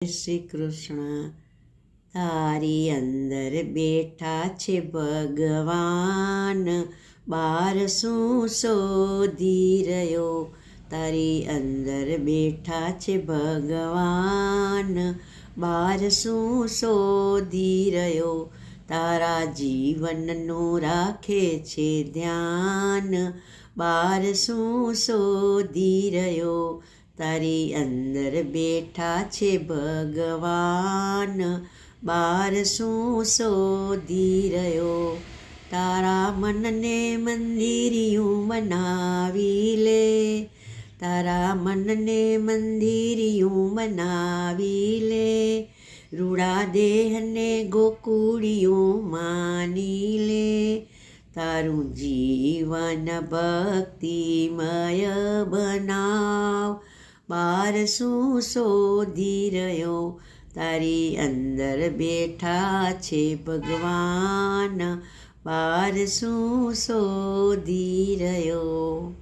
શ્રી કૃષ્ણ. તારી અંદર બેઠા છે ભગવાન, બાર શું શોધી રહ્યો. તારી અંદર બેઠા છે ભગવાન, બાર શું શોધી રહ્યો. તારા જીવનનું રાખે છે ધ્યાન, બાર શું શોધી રહ્યો. તારી અંદર બેઠા છે ભગવાન, બાર શું શોધી રહ્યો. તારા મનને મંદિરિયું બનાવી લે, તારા મનને મંદિરિયું બનાવી લે. રૂડા દેહને ગોકુળિયું માની લે. તારું જીવન ભક્તિમય બનાવ, બાર શું શોધી રહ્યો. તારી અંદર બેઠા છે ભગવાન, બાર શું શોધી રહ્યો.